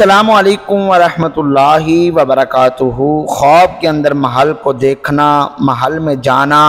السلام علیکم ورحمۃ اللہ وبرکاتہ۔ خواب کے اندر محل کو دیکھنا، محل میں جانا،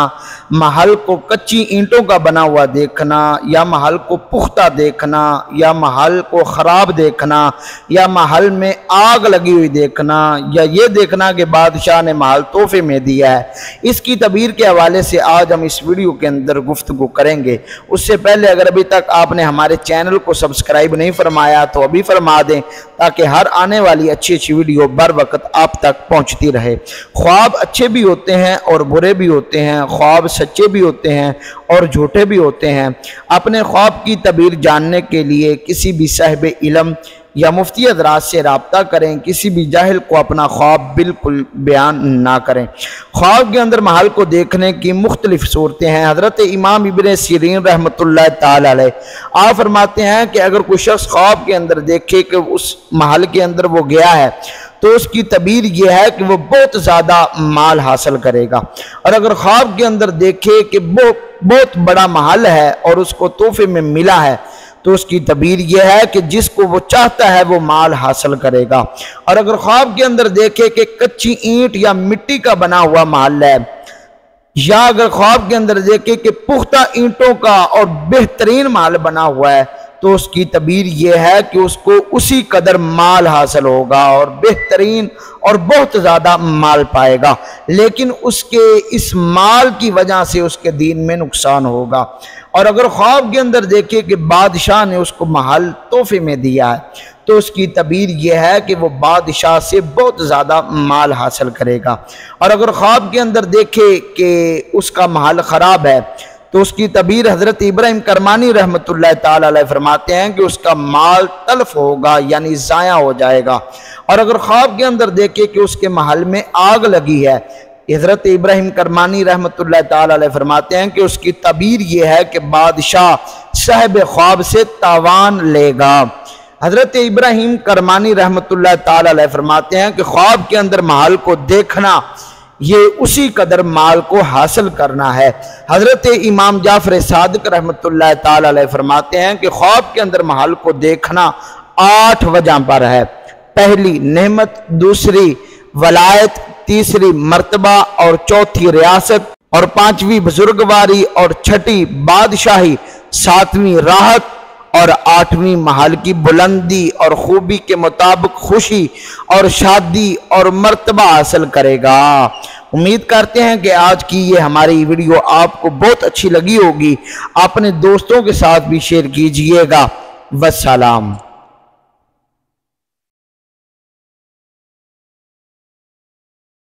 محل کو کچی اینٹوں کا بنا ہوا دیکھنا، یا محل کو پختہ دیکھنا، یا محل کو خراب دیکھنا، یا محل میں آگ لگی ہوئی دیکھنا، یا یہ دیکھنا کہ بادشاہ نے محل تحفے میں دیا ہے، اس کی تعبیر کے حوالے سے آج ہم اس ویڈیو کے اندر گفتگو کریں گے۔ اس سے پہلے اگر ابھی تک آپ نے ہمارے چینل کو سبسکرائب نہیں فرمایا تو ابھی فرما دیں تاکہ ہر آنے والی اچھی ویڈیو بر وقت آپ تک پہنچتی رہے۔ خواب اچھے بھی ہوتے ہیں اور برے بھی ہوتے ہیں، خواب سچے بھی ہوتے ہیں اور جھوٹے بھی ہوتے ہیں۔ اپنے خواب کی تعبیر جاننے کے لیے کسی بھی صاحب علم یا مفتی حضرات سے رابطہ کریں، کسی بھی جاہل کو اپنا خواب بالکل بیان نہ کریں۔ خواب کے اندر محل کو دیکھنے کی مختلف صورتیں ہیں۔ حضرت امام ابن سیرین رحمۃ اللہ تعالی علیہ آپ فرماتے ہیں کہ اگر کوئی شخص خواب کے اندر دیکھے کہ اس محل کے اندر وہ گیا ہے تو اس کی تعبیر یہ ہے کہ وہ بہت زیادہ مال حاصل کرے گا، اور اگر خواب کے اندر دیکھے کہ بہت بڑا محل ہے اور اس کو تحفے میں ملا ہے تو اس کی تعبیر یہ ہے کہ جس کو وہ چاہتا ہے وہ مال حاصل کرے گا، اور اگر خواب کے اندر دیکھے کہ کچی اینٹ یا مٹی کا بنا ہوا محل ہے، یا اگر خواب کے اندر دیکھے کہ پختہ اینٹوں کا اور بہترین محل بنا ہوا ہے تو اس کی تعبیر یہ ہے کہ اس کو اسی قدر مال حاصل ہوگا اور بہترین اور بہت زیادہ مال پائے گا، لیکن اس کے اس مال کی وجہ سے اس کے دین میں نقصان ہوگا۔ اور اگر خواب کے اندر دیکھے کہ بادشاہ نے اس کو محل تحفے میں دیا ہے تو اس کی تعبیر یہ ہے کہ وہ بادشاہ سے بہت زیادہ مال حاصل کرے گا، اور اگر خواب کے اندر دیکھے کہ اس کا محل خراب ہے تو اس کی تعبیر حضرت ابراہیم کرمانی رحمۃ اللہ تعالی علیہ فرماتے ہیں کہ اس کا مال تلف ہوگا، یعنی ضائع ہو جائے گا، اور اگر خواب کے اندر دیکھے کہ اس کے محل میں آگ لگی ہے، حضرت ابراہیم کرمانی رحمۃ اللہ تعالی علیہ فرماتے ہیں کہ اس کی تعبیر یہ ہے کہ بادشاہ صاحب خواب سے تاوان لے گا۔ حضرت ابراہیم کرمانی رحمۃ اللہ تعالی علیہ فرماتے ہیں کہ خواب کے اندر محل کو دیکھنا یہ اسی قدر مال کو حاصل کرنا ہے۔ حضرت امام جعفر صادق رحمۃ اللہ تعالی علیہ فرماتے ہیں کہ خواب کے اندر محل کو دیکھنا 8 وجہ پر ہے۔ پہلی نعمت، دوسری ولایت، تیسری مرتبہ اور چوتھی ریاست اور 5ویں بزرگواری اور 6ٹھی بادشاہی، 7ویں راحت اور 8ویں محل کی بلندی اور خوبی کے مطابق خوشی اور شادی اور مرتبہ حاصل کرے گا۔ امید کرتے ہیں کہ آج کی یہ ہماری ویڈیو آپ کو بہت اچھی لگی ہوگی۔ اپنے دوستوں کے ساتھ بھی شیئر کیجئے گا۔ والسلام۔